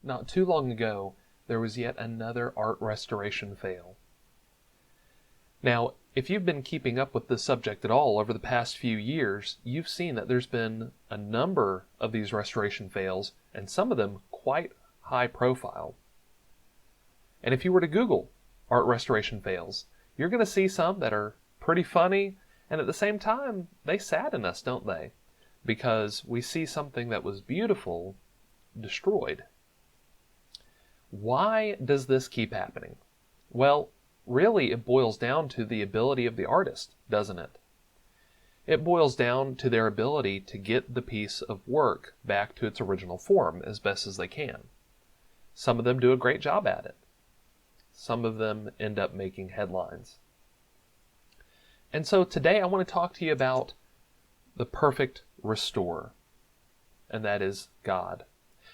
not too long ago, there was yet another art restoration fail. Now, if you've been keeping up with this subject at all over the past few years, you've seen that there's been a number of these restoration fails, and some of them quite high profile. And if you were to Google art restoration fails, you're going to see some that are pretty funny, and at the same time, they sadden us, don't they? Because we see something that was beautiful destroyed. Why does this keep happening? Well, really it boils down to the ability of the artist, doesn't it? It boils down to their ability to get the piece of work back to its original form as best as they can. Some of them do a great job at it. Some of them end up making headlines. And so today I want to talk to you about the perfect restorer, and that is God.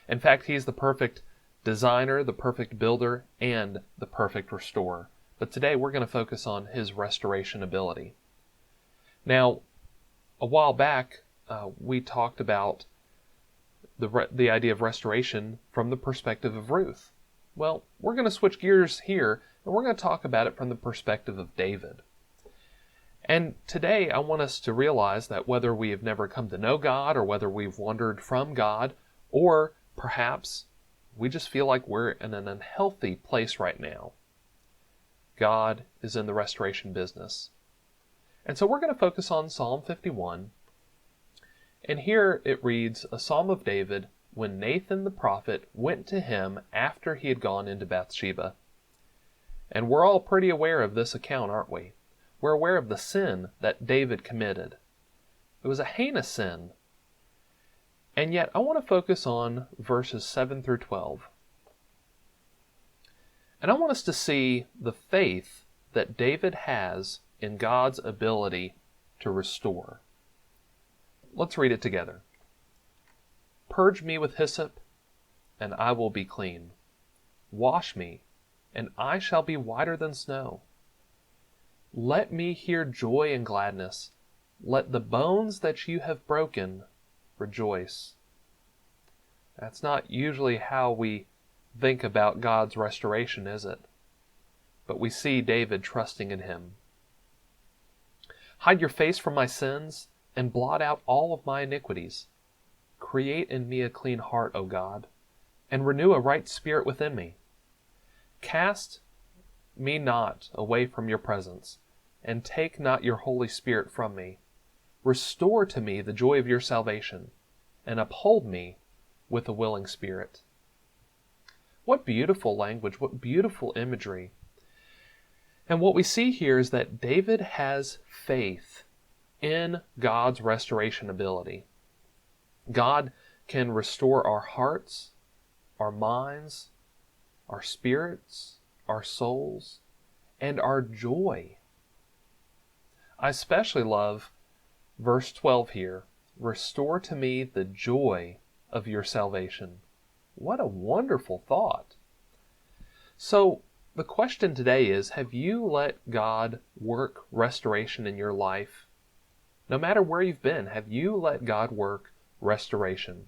In fact, He's the perfect designer, the perfect builder, and the perfect restorer. But today we're going to focus on His restoration ability. Now, a while back, we talked about the idea of restoration from the perspective of Ruth. Well, we're going to switch gears here, and we're going to talk about it from the perspective of David. And today I want us to realize that whether we have never come to know God, or whether we've wandered from God, or perhaps we just feel like we're in an unhealthy place right now, God is in the restoration business. And so we're going to focus on Psalm 51. And here it reads, a psalm of David when Nathan the prophet went to him after he had gone into Bathsheba. And we're all pretty aware of this account, aren't we? We're aware of the sin that David committed. It was a heinous sin. And yet I want to focus on verses 7 through 12. And I want us to see the faith that David has in God's ability to restore. Let's read it together. Purge me with hyssop, and I will be clean. Wash me, and I shall be whiter than snow. Let me hear joy and gladness. Let the bones that you have broken rejoice. That's not usually how we think about God's restoration, is it? But we see David trusting in Him. Hide your face from my sins and blot out all of my iniquities. Create in me a clean heart, O God, and renew a right spirit within me. Cast me not away from your presence, and take not your Holy Spirit from me. Restore to me the joy of your salvation, and uphold me with a willing spirit. What beautiful language, what beautiful imagery. And what we see here is that David has faith in God's restoration ability. God can restore our hearts, our minds, our spirits, our souls, and our joy. I especially love verse 12 here. Restore to me the joy of your salvation. What a wonderful thought. So the question today is, have you let God work restoration in your life? No matter where you've been, have you let God work restoration?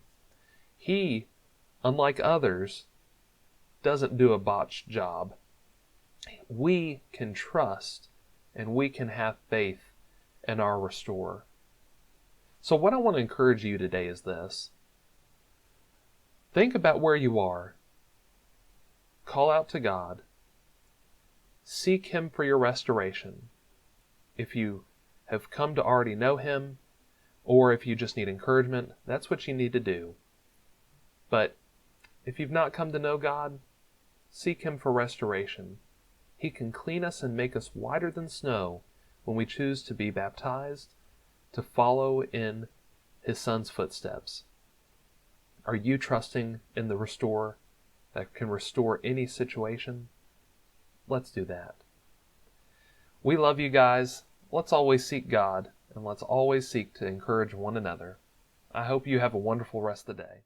He, unlike others, doesn't do a botched job. We can trust and we can have faith in our restorer. So what I want to encourage you today is this. Think about where you are. Call out to God. Seek Him for your restoration. If you have come to already know Him, or if you just need encouragement, that's what you need to do. But if you've not come to know God, seek Him for restoration. He can clean us and make us whiter than snow when we choose to be baptized, to follow in His Son's footsteps. Are you trusting in the restorer that can restore any situation? Let's do that. We love you guys. Let's always seek God, and let's always seek to encourage one another. I hope you have a wonderful rest of the day.